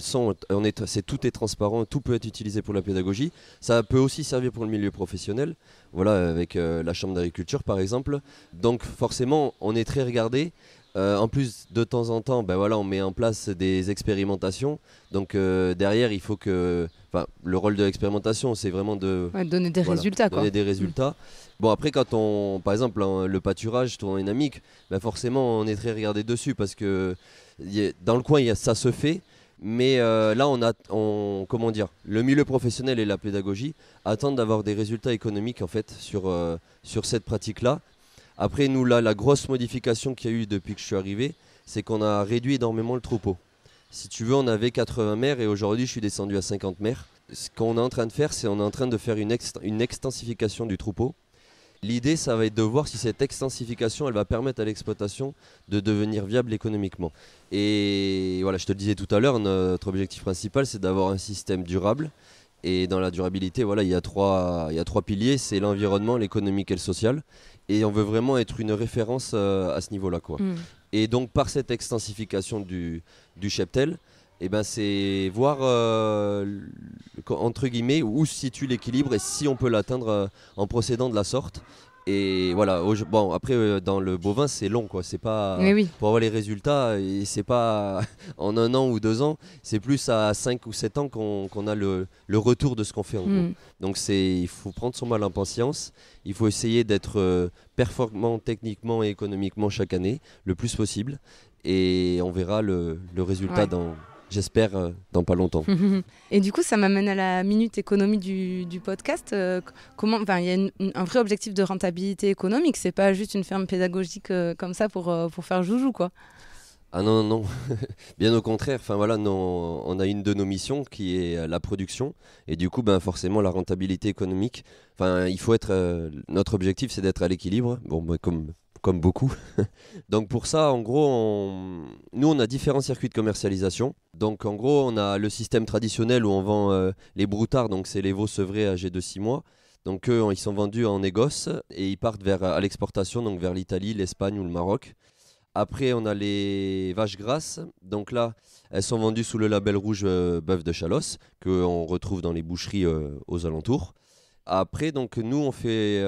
tout est transparent, tout peut être utilisé pour la pédagogie. Ça peut aussi servir pour le milieu professionnel. Voilà, avec la chambre d'agriculture par exemple. Donc forcément, on est très regardé. En plus, de temps en temps, on met en place des expérimentations. Donc derrière, il faut que... le rôle de l'expérimentation, c'est vraiment de... donner des résultats. Donner des résultats. Bon, après, par exemple, le pâturage tournodynamique, forcément, on est très regardé dessus parce que dans le coin, ça se fait. Mais là, le milieu professionnel et la pédagogie attendent d'avoir des résultats économiques en fait sur cette pratique-là. Après, nous, là, la grosse modification qu'il y a eu depuis que je suis arrivé, c'est qu'on a réduit énormément le troupeau. Si tu veux, on avait 80 mères et aujourd'hui, je suis descendu à 50 mères. Ce qu'on est en train de faire, c'est une extensification du troupeau. L'idée, ça va être de voir si cette extensification, elle va permettre à l'exploitation de devenir viable économiquement. Et voilà, je te le disais tout à l'heure, notre objectif principal, c'est d'avoir un système durable. Et dans la durabilité, il y a trois piliers, c'est l'environnement, l'économique et le social. Et on veut vraiment être une référence à ce niveau-là, quoi. Et donc, par cette extensification du cheptel, c'est voir, entre guillemets, où se situe l'équilibre et si on peut l'atteindre en procédant de la sorte. Et voilà, après, dans le bovin, c'est long, quoi. C'est pas pour avoir les résultats, et c'est pas en 1 an ou 2 ans, c'est plus à 5 ou 7 ans qu'on a le retour de ce qu'on fait, en gros. Donc il faut prendre son mal en patience, il faut essayer d'être performant techniquement et économiquement chaque année, le plus possible, et on verra le résultat j'espère dans pas longtemps. Et du coup, ça m'amène à la minute économie du podcast. Il y a un vrai objectif de rentabilité économique. C'est pas juste une ferme pédagogique comme ça pour faire joujou, quoi. Ah non, non, non. Bien au contraire. Enfin voilà, on a une de nos missions qui est la production et du coup, ben forcément la rentabilité économique. Enfin, il faut être. Notre objectif, c'est d'être à l'équilibre. Bon, ben, comme beaucoup. Donc pour ça, en gros, nous on a différents circuits de commercialisation. Donc en gros, on a le système traditionnel où on vend les broutards, donc c'est les veaux sevrés âgés de 6 mois. Donc eux, ils sont vendus en négoce et ils partent à l'exportation, donc vers l'Italie, l'Espagne ou le Maroc. Après, on a les vaches grasses. Donc là, elles sont vendues sous le label rouge bœuf de Chalosse, qu'on retrouve dans les boucheries aux alentours. Après, donc nous, on fait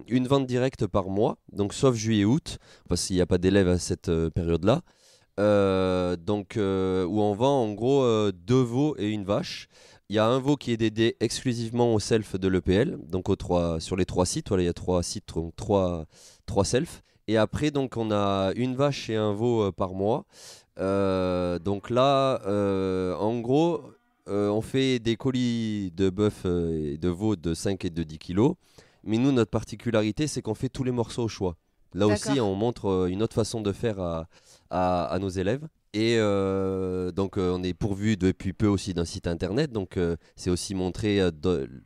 une vente directe par mois, donc sauf juillet-août, parce qu'il n'y a pas d'élèves à cette période-là. Où on vend en gros deux veaux et une vache. Il y a un veau qui est dédié exclusivement au self de l'EPL, donc sur les 3 sites. Voilà, il y a 3 sites, donc trois selfs. Et après, donc, on a une vache et un veau par mois. Donc là, en gros, on fait des colis de bœuf et de veau de 5 et de 10 kilos. Mais nous, notre particularité, c'est qu'on fait tous les morceaux au choix. Là aussi, D'accord. on montre une autre façon de faire à nos élèves. Et on est pourvu depuis peu aussi d'un site internet. Donc, c'est aussi montrer,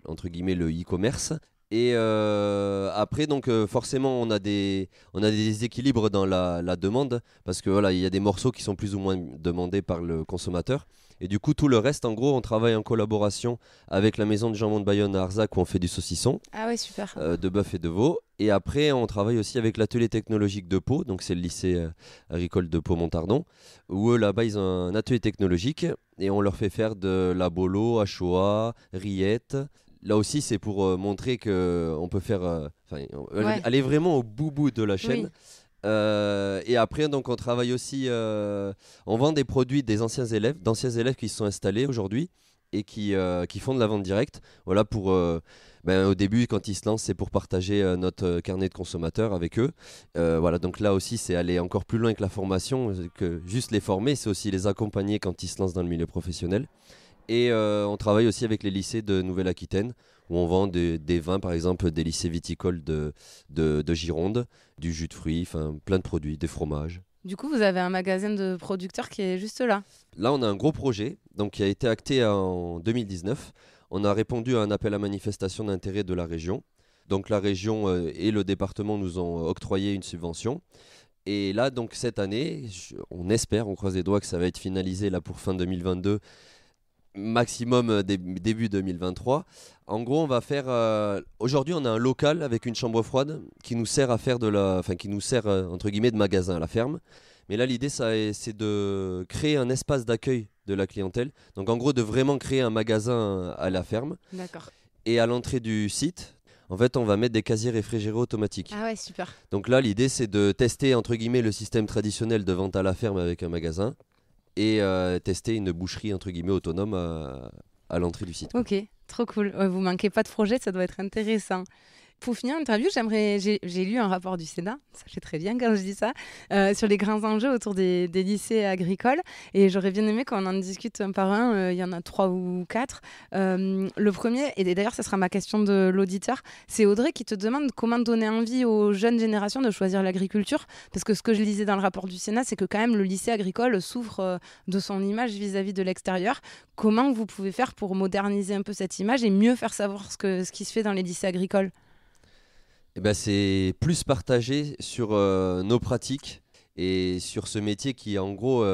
entre guillemets, le e-commerce. Et après, donc forcément, on a des déséquilibres dans la demande parce que voilà, il y a des morceaux qui sont plus ou moins demandés par le consommateur. Et du coup, tout le reste, en gros, on travaille en collaboration avec la maison de jambon de Bayonne à Arzac où on fait du saucisson, Ah ouais, super. de bœuf et de veau. Et après, on travaille aussi avec l'atelier technologique de Pau, donc c'est le lycée agricole de Pau-Montardon, où eux, là-bas, ils ont un atelier technologique et on leur fait faire de la bolo, ACHOA, rillettes. Là aussi, c'est pour montrer qu'on peut faire, Ouais, aller vraiment au bout de la oui. chaîne. Et après, donc, on travaille aussi, on vend des produits d'anciens élèves qui se sont installés aujourd'hui et qui font de la vente directe. Voilà, au début, quand ils se lancent, c'est pour partager notre carnet de consommateurs avec eux. Voilà, donc là aussi, c'est aller encore plus loin que la formation, que juste les former, c'est aussi les accompagner quand ils se lancent dans le milieu professionnel. Et on travaille aussi avec les lycées de Nouvelle-Aquitaine, où on vend des vins, par exemple, des lycées viticoles de Gironde, du jus de fruits, enfin plein de produits, des fromages. Du coup, vous avez un magasin de producteurs qui est juste là. Là, on a un gros projet donc, qui a été acté en 2019. On a répondu à un appel à manifestation d'intérêt de la région. Donc la région et le département nous ont octroyé une subvention. Et là, donc cette année, on croise les doigts que ça va être finalisé là pour fin 2022 maximum début 2023. En gros, on va faire. Aujourd'hui, on a un local avec une chambre froide qui nous sert à faire qui nous sert entre guillemets de magasin à la ferme. Mais là, l'idée, c'est de créer un espace d'accueil de la clientèle. Donc, en gros, de vraiment créer un magasin à la ferme. D'accord. Et à l'entrée du site, en fait, on va mettre des casiers réfrigérés automatiques. Ah ouais, super. Donc là, l'idée, c'est de tester entre guillemets le système traditionnel de vente à la ferme avec un magasin et tester une boucherie entre guillemets autonome à l'entrée du site, quoi. Ok, trop cool. Ouais, vous manquez pas de projet, ça doit être intéressant. Pour finir l'interview, j'ai lu un rapport du Sénat, sachez très bien quand je dis ça, sur les grands enjeux autour des lycées agricoles. Et j'aurais bien aimé qu'on en discute un par un. Il y en a 3 ou 4. Le premier, et d'ailleurs, ça sera ma question de l'auditeur, c'est Audrey qui te demande comment donner envie aux jeunes générations de choisir l'agriculture. Parce que ce que je lisais dans le rapport du Sénat, c'est que quand même le lycée agricole souffre de son image vis-à-vis de l'extérieur. Comment vous pouvez faire pour moderniser un peu cette image et mieux faire savoir ce qui se fait dans les lycées agricoles? Eh ben, c'est plus partagé sur nos pratiques et sur ce métier qui, en gros,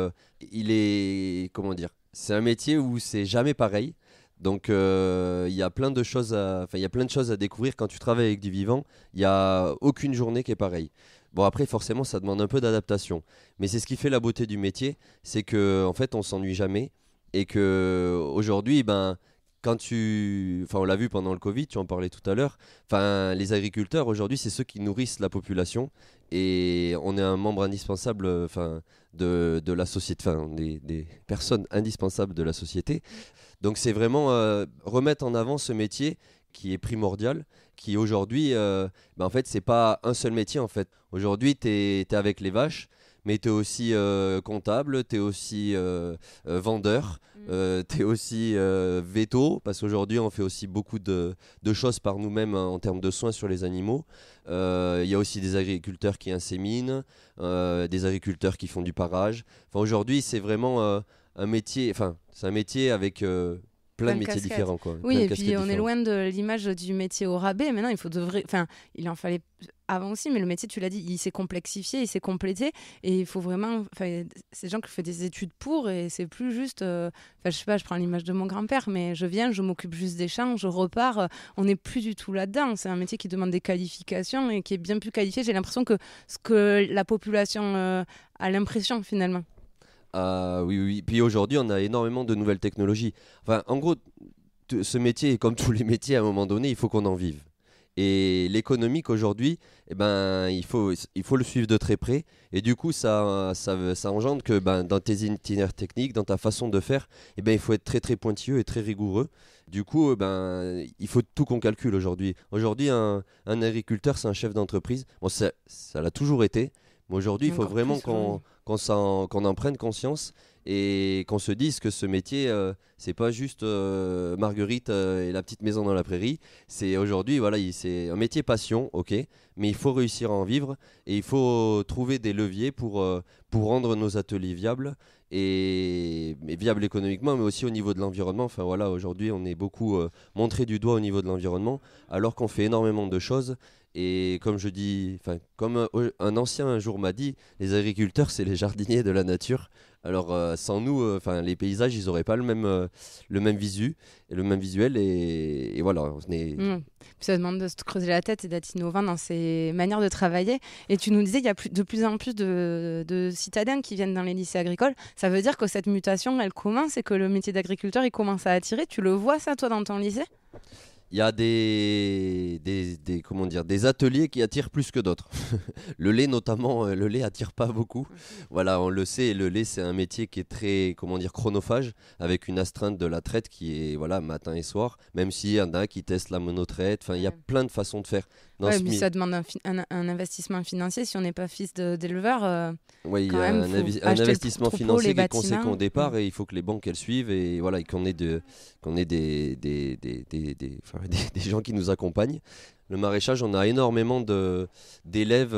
il est, comment dire, c'est un métier où c'est jamais pareil. Donc, il y a plein de choses il y a plein de choses à découvrir quand tu travailles avec du vivant. Il n'y a aucune journée qui est pareille. Bon, après, forcément, ça demande un peu d'adaptation. Mais c'est ce qui fait la beauté du métier, c'est que, en fait, on s'ennuie jamais et que aujourd'hui, ben, on l'a vu pendant le Covid, tu en parlais tout à l'heure. Enfin, les agriculteurs aujourd'hui, c'est ceux qui nourrissent la population et on est un membre indispensable, de la société, des personnes indispensables de la société. Donc, c'est vraiment remettre en avant ce métier qui est primordial, qui aujourd'hui, en fait, c'est pas un seul métier en fait. Aujourd'hui, tu es avec les vaches. mais tu es aussi comptable, tu es aussi vendeur, tu es aussi veto, parce qu'aujourd'hui on fait aussi beaucoup de choses par nous-mêmes en termes de soins sur les animaux. Il y a aussi des agriculteurs qui inséminent, des agriculteurs qui font du parage. Enfin, aujourd'hui, c'est vraiment un métier, enfin, c'est un métier avec plein de métiers casquettes. différents, quoi. Oui, Plein de et puis casquettes on est différentes. loin de l'image du métier au rabais. Maintenant, il faut de vrai. Enfin, il en fallait avant aussi, mais le métier, tu l'as dit, il s'est complexifié, il s'est complété. Et il faut vraiment. Enfin, c'est des gens qui font des études pour, et c'est plus juste. Enfin, je sais pas, je prends l'image de mon grand-père, mais je viens, je m'occupe juste des champs, je repars. On n'est plus du tout là-dedans. C'est un métier qui demande des qualifications et qui est bien plus qualifié. J'ai l'impression que ce que la population a l'impression finalement. Ah oui, oui, oui. Puis aujourd'hui, on a énormément de nouvelles technologies. Enfin, en gros, ce métier, comme tous les métiers, à un moment donné, il faut qu'on en vive. Et l'économique aujourd'hui, eh ben, il faut le suivre de très près. Et du coup, ça engendre que dans tes itinéraires techniques, dans ta façon de faire, eh ben, il faut être très très pointilleux et très rigoureux. Du coup, il faut tout qu'on calcule aujourd'hui. Aujourd'hui, un agriculteur, c'est un chef d'entreprise. Bon, ça l'a toujours été. Mais aujourd'hui, il faut Encore vraiment plus aujourd'hui. qu'on en prenne conscience et qu'on se dise que ce métier, c'est pas juste Marguerite et la petite maison dans la prairie. C'est aujourd'hui, voilà, c'est un métier passion, ok, mais il faut réussir à en vivre et il faut trouver des leviers pour rendre nos ateliers viables mais viables économiquement, mais aussi au niveau de l'environnement. Enfin voilà, aujourd'hui, on est beaucoup montré du doigt au niveau de l'environnement, alors qu'on fait énormément de choses. Et comme je dis, enfin, comme un ancien un jour m'a dit, les agriculteurs, c'est les jardiniers de la nature. Alors sans nous, enfin, les paysages, ils n'auraient pas le même visu, et le même visuel. Et voilà, on est... Puis ça demande de se creuser la tête et d'être innovant dans ses manières de travailler. Et tu nous disais, il y a de plus en plus de citadins qui viennent dans les lycées agricoles. Ça veut dire que cette mutation, elle commence et que le métier d'agriculteur, il commence à attirer. Tu le vois ça, toi, dans ton lycée? Il y a comment dire, des ateliers qui attirent plus que d'autres. Le lait notamment, le lait attire pas beaucoup. Voilà, on le sait, le lait c'est un métier qui est très, comment dire, chronophage, avec une astreinte de la traite qui est voilà, matin et soir, même s'il y en a qui testent la monotraite. Enfin, il y a plein de façons de faire. Ouais, mais ça demande un investissement financier. Si on n'est pas fils d'éleveur, Oui, il y quand a même, faut un acheter le investissement troupeau, financier les qui est conséquent bâtiments. au départ et il faut que les banques elles suivent et voilà, et qu'on ait enfin, des gens qui nous accompagnent. Le maraîchage, on a énormément d'élèves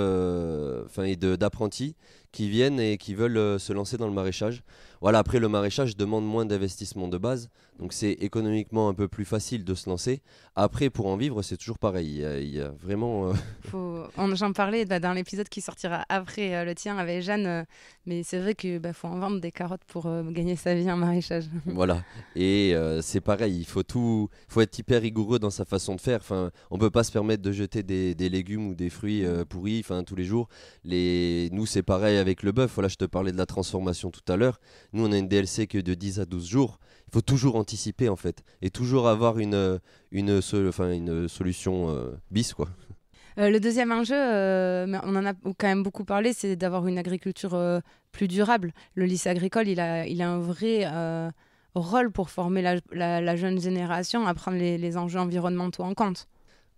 enfin, et d'apprentis qui viennent et qui veulent se lancer dans le maraîchage. Voilà, après, le maraîchage demande moins d'investissement de base, donc c'est économiquement un peu plus facile de se lancer. Après, pour en vivre, c'est toujours pareil. Il y a vraiment... J'en parlais dans l'épisode qui sortira après le tien avec Jeanne, mais c'est vrai qu'il faut en vendre des carottes pour gagner sa vie en maraîchage. Voilà, et c'est pareil, faut être hyper rigoureux dans sa façon de faire. Enfin, on peut pas se permettre de jeter des légumes ou des fruits pourris, enfin tous les jours. Nous c'est pareil avec le bœuf. Voilà, je te parlais de la transformation tout à l'heure. Nous on a une DLC que de 10 à 12 jours. Il faut toujours anticiper en fait, et toujours avoir une solution bis quoi. Le deuxième enjeu, mais on en a quand même beaucoup parlé, c'est d'avoir une agriculture plus durable. Le lycée agricole, il a un vrai rôle pour former la jeune génération à prendre les enjeux environnementaux en compte.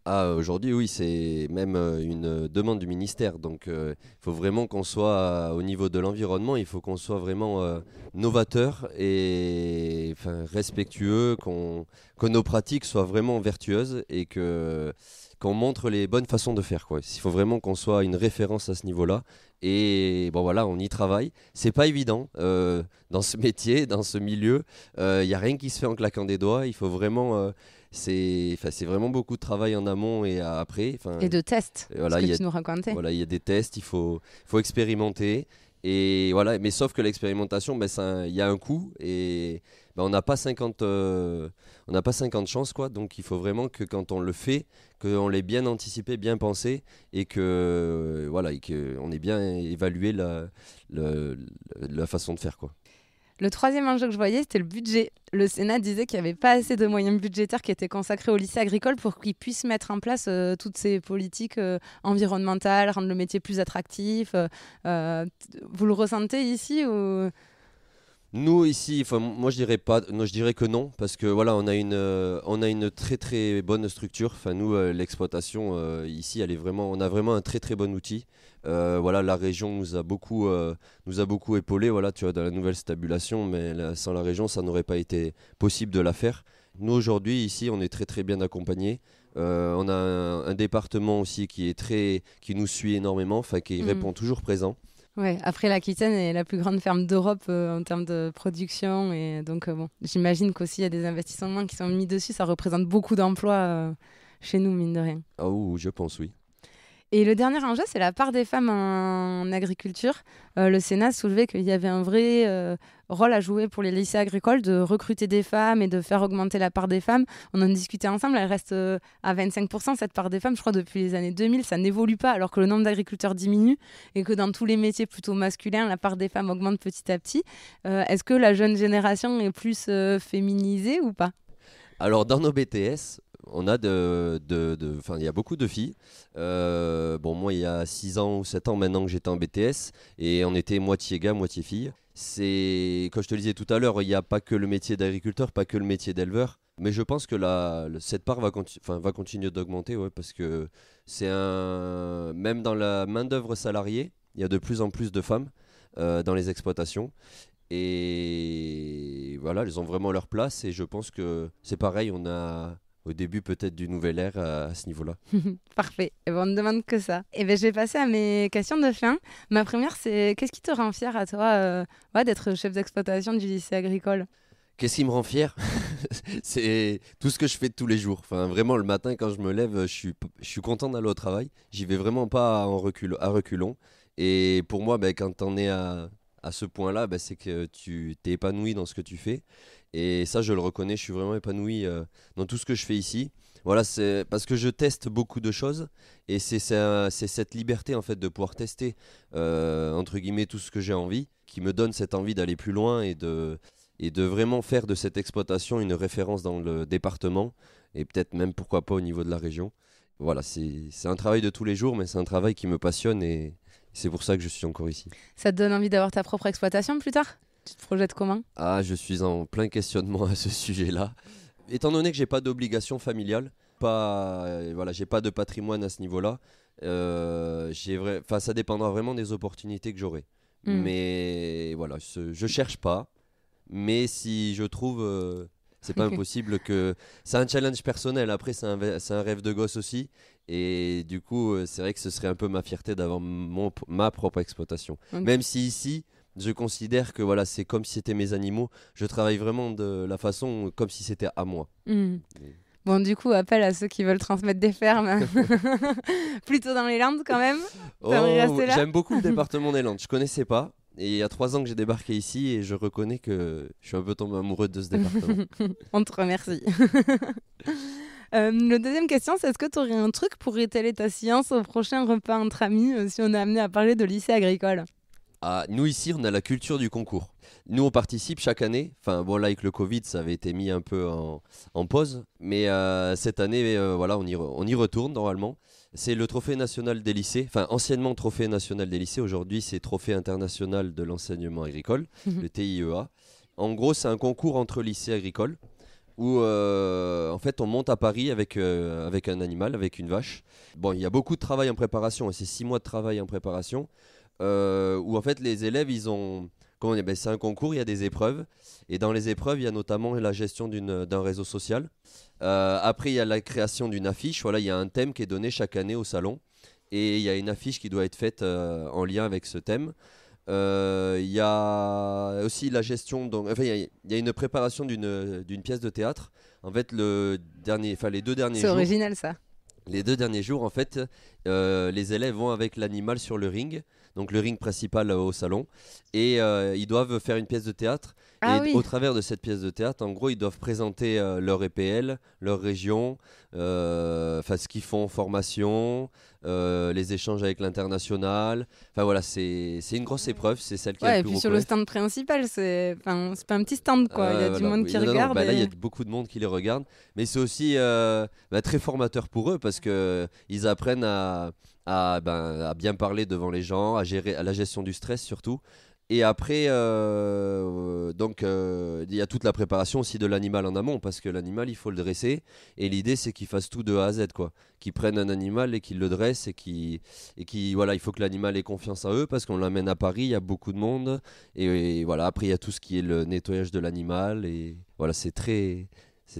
Ah, aujourd'hui, oui, c'est même une demande du ministère. Donc, il faut vraiment qu'on soit au niveau de l'environnement, il faut qu'on soit vraiment novateur et enfin, respectueux, que nos pratiques soient vraiment vertueuses et qu'on montre les bonnes façons de faire, quoi. Il faut vraiment qu'on soit une référence à ce niveau-là. Et bon, voilà, on y travaille. C'est pas évident dans ce métier, dans ce milieu. Il n'y a rien qui se fait en claquant des doigts. Il faut vraiment. C'est vraiment beaucoup de travail en amont et après. Enfin, Et de tests, voilà, ce que tu nous racontais. voilà, il y a des tests, il faut expérimenter. Et voilà, mais sauf que l'expérimentation, il y a un coût et on n'a pas 50, on n'a pas 50 chances, quoi. Donc il faut vraiment que quand on le fait, qu'on l'ait bien anticipé, bien pensé et voilà, et qu'on ait bien évalué la façon de faire, quoi. Le troisième enjeu que je voyais, c'était le budget. Le Sénat disait qu'il n'y avait pas assez de moyens budgétaires qui étaient consacrés au lycée agricole pour qu'ils puissent mettre en place toutes ces politiques environnementales, rendre le métier plus attractif. Vous le ressentez ici ou... Nous ici, enfin, moi je dirais pas, non, je dirais que non, parce que voilà, on a une très très bonne structure. Enfin, nous, l'exploitation ici, elle est vraiment, on a vraiment un très très bon outil. Voilà, la région nous a beaucoup épaulé. Voilà, tu vois, dans la nouvelle stabulation, mais sans la région, ça n'aurait pas été possible de la faire. Nous aujourd'hui ici, on est très très bien accompagnés. On a un département aussi qui nous suit énormément, enfin qui répond toujours présent. Ouais, après l'Aquitaine est la plus grande ferme d'Europe en termes de production et donc bon, j'imagine qu'aussi il y a des investissements qui sont mis dessus, ça représente beaucoup d'emplois chez nous mine de rien. Ah oui, je pense oui. Et le dernier enjeu, c'est la part des femmes en agriculture. Le Sénat soulevait qu'il y avait un vrai rôle à jouer pour les lycées agricoles de recruter des femmes et de faire augmenter la part des femmes. On en discutait ensemble, elle reste à 25%, cette part des femmes. Je crois depuis les années 2000, ça n'évolue pas alors que le nombre d'agriculteurs diminue et que dans tous les métiers plutôt masculins, la part des femmes augmente petit à petit. Est-ce que la jeune génération est plus féminisée ou pas ? Alors dans nos BTS, on a il y a beaucoup de filles. Bon, moi, il y a 6 ans ou 7 ans maintenant que j'étais en BTS et on était moitié gars, moitié filles. C'est, comme je te le disais tout à l'heure, il n'y a pas que le métier d'agriculteur, pas que le métier d'éleveur. Mais je pense que cette part va continuer d'augmenter, ouais, parce que même dans la main-d'œuvre salariée, il y a de plus en plus de femmes dans les exploitations. Et voilà, elles ont vraiment leur place et je pense que c'est pareil, on a au début peut-être d'une nouvelle ère à ce niveau-là. Parfait, et ben, on ne demande que ça. Et ben, je vais passer à mes questions de fin. Ma première, c'est qu'est-ce qui te rend fier à toi d'être chef d'exploitation du lycée agricole ? Qu'est-ce qui me rend fier ? C'est tout ce que je fais tous les jours. Enfin, vraiment, le matin, quand je me lève, je suis content d'aller au travail. J'y vais vraiment pas à reculons. Et pour moi, quand on est à ce point-là, c'est que tu t'es épanoui dans ce que tu fais. Et ça, je le reconnais, je suis vraiment épanoui dans tout ce que je fais ici. Voilà, c'est parce que je teste beaucoup de choses et c'est cette liberté en fait de pouvoir tester entre guillemets tout ce que j'ai envie qui me donne cette envie d'aller plus loin et de vraiment faire de cette exploitation une référence dans le département et peut-être même pourquoi pas au niveau de la région. Voilà, c'est un travail de tous les jours, mais c'est un travail qui me passionne et c'est pour ça que je suis encore ici. Ça te donne envie d'avoir ta propre exploitation plus tard ? Tu te projettes comment ? Ah, je suis en plein questionnement à ce sujet-là. Étant donné que j'ai pas d'obligation familiale, j'ai pas de patrimoine à ce niveau-là, ça dépendra vraiment des opportunités que j'aurai. Mais voilà, je cherche pas, mais si je trouve, c'est pas impossible que... C'est un challenge personnel, après c'est un rêve de gosse aussi, et du coup c'est vrai que ce serait un peu ma fierté d'avoir ma propre exploitation. Même si ici... Je considère que voilà, c'est comme si c'était mes animaux. Je travaille vraiment de la façon comme si c'était à moi. Bon, du coup, appel à ceux qui veulent transmettre des fermes. Plutôt dans les Landes quand même. J'aime beaucoup le département des Landes. Je connaissais pas. Et il y a 3 ans que j'ai débarqué ici et je reconnais que je suis un peu tombé amoureux de ce département. On te remercie. La deuxième question, c'est est-ce que tu aurais un truc pour étaler ta science au prochain repas entre amis si on est amené à parler de lycée agricole ? Nous ici, on a la culture du concours. Nous, on participe chaque année. Enfin, bon, là, avec le Covid, ça avait été mis un peu en pause. Mais cette année, voilà, on y retourne normalement. C'est le trophée national des lycées. Enfin, anciennement trophée national des lycées. Aujourd'hui, c'est trophée international de l'enseignement agricole, le TIEA. En gros, c'est un concours entre lycées agricoles où, en fait, on monte à Paris avec un animal, avec une vache. Bon, il y a beaucoup de travail en préparation. C'est 6 mois de travail en préparation. Où en fait les élèves c'est un concours, il y a des épreuves et dans les épreuves il y a notamment la gestion d'un réseau social. Après il y a la création d'une affiche, voilà, il y a un thème qui est donné chaque année au salon et il y a une affiche qui doit être faite en lien avec ce thème. Il y a aussi la gestion, il y a une préparation d'une pièce de théâtre. En fait les 2 derniers jours. C'est original ça. Les 2 derniers jours, en fait, les élèves vont avec l'animal sur le ring, donc le ring principal au salon, et ils doivent faire une pièce de théâtre. Au travers de cette pièce de théâtre, en gros, ils doivent présenter leur EPL, leur région, ce qu'ils font en formation, les échanges avec l'international. Enfin voilà, c'est une grosse épreuve, c'est celle qui a le plus et puis sur le stand principal, c'est pas un petit stand quoi. Il y a du monde qui regarde. Là, il y a beaucoup de monde qui les regarde, mais c'est aussi très formateur pour eux parce que ils apprennent à bien parler devant les gens, à gérer la gestion du stress surtout. Et après, donc, il y a toute la préparation aussi de l'animal en amont, parce que l'animal, il faut le dresser. Et l'idée, c'est qu'ils fassent tout de A à Z, quoi. Qu'ils prennent un animal et qu'ils le dressent voilà, il faut que l'animal ait confiance en eux, parce qu'on l'amène à Paris, il y a beaucoup de monde. Et voilà, après, il y a tout ce qui est le nettoyage de l'animal. Et voilà, c'est très,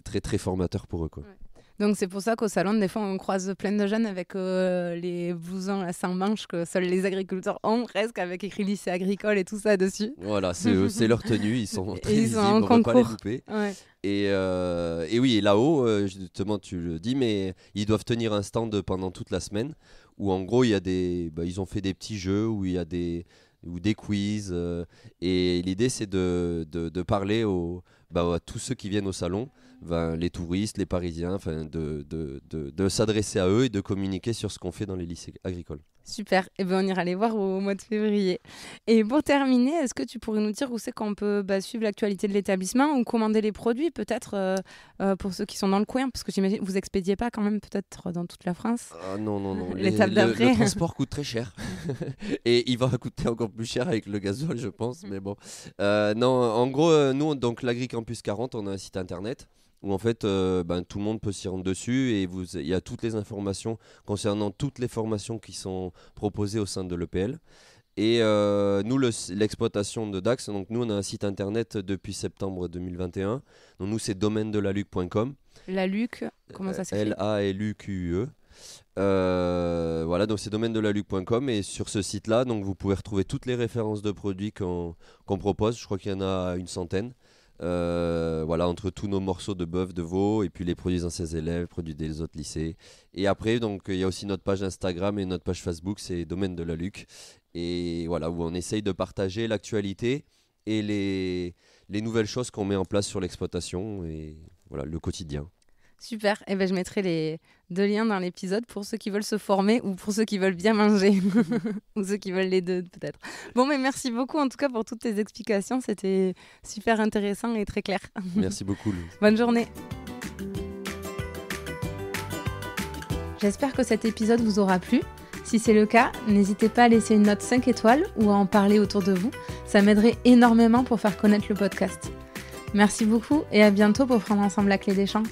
très formateur pour eux, quoi. Ouais. Donc c'est pour ça qu'au salon, des fois, on croise plein de jeunes avec les blousons à 100 manches que seuls les agriculteurs ont, presque, avec écrit lycée agricole et tout ça dessus. Voilà, c'est leur tenue, ils sont très ils visibles, sont en on ne peut pas les concours. louper. Ouais. Et oui, et là-haut, justement, tu le dis, mais ils doivent tenir un stand pendant toute la semaine, où en gros, il y a ils ont fait des petits jeux, où il y a ou des quiz, et l'idée, c'est de parler à tous ceux qui viennent au salon, les touristes, les Parisiens, de s'adresser à eux et de communiquer sur ce qu'on fait dans les lycées agricoles. Super, et ben on ira les voir au mois de février. Et pour terminer, est-ce que tu pourrais nous dire où c'est qu'on peut suivre l'actualité de l'établissement ou commander les produits, peut-être pour ceux qui sont dans le coin, parce que j'imagine vous expédiez pas quand même peut-être dans toute la France. Ah non. L'étape d'après. Le transport coûte très cher. Et il va coûter encore plus cher avec le gasoil, je pense. Mais bon. Non, en gros, nous, donc l'AgriCampus 40, on a un site internet où en fait tout le monde peut s'y rendre dessus et il y a toutes les informations concernant toutes les formations qui sont proposées au sein de l'EPL. Et nous, l'exploitation de Dax, donc nous on a un site internet depuis septembre 2021, donc nous c'est domaine-de-la-luc.com. La Luc, comment ça s'écrit? LALUQUE. Voilà, donc c'est domaine-de-la-luc.com et sur ce site-là, donc vous pouvez retrouver toutes les références de produits qu'on propose. Je crois qu'il y en a une centaine. Voilà, entre tous nos morceaux de bœuf, de veau et puis les produits d'anciens élèves, produits des autres lycées. Et après, donc il y a aussi notre page Instagram et notre page Facebook, c'est Domaine de la Luc. Et voilà, où on essaye de partager l'actualité et les nouvelles choses qu'on met en place sur l'exploitation et voilà, le quotidien. Super, et ben je mettrai les 2 liens dans l'épisode pour ceux qui veulent se former ou pour ceux qui veulent bien manger ou ceux qui veulent les deux peut-être. Bon, mais merci beaucoup en tout cas pour toutes tes explications, c'était super intéressant et très clair. Merci beaucoup. Bonne journée. J'espère que cet épisode vous aura plu. Si c'est le cas, n'hésitez pas à laisser une note 5 étoiles ou à en parler autour de vous. Ça m'aiderait énormément pour faire connaître le podcast. Merci beaucoup et à bientôt pour prendre ensemble la clé des champs.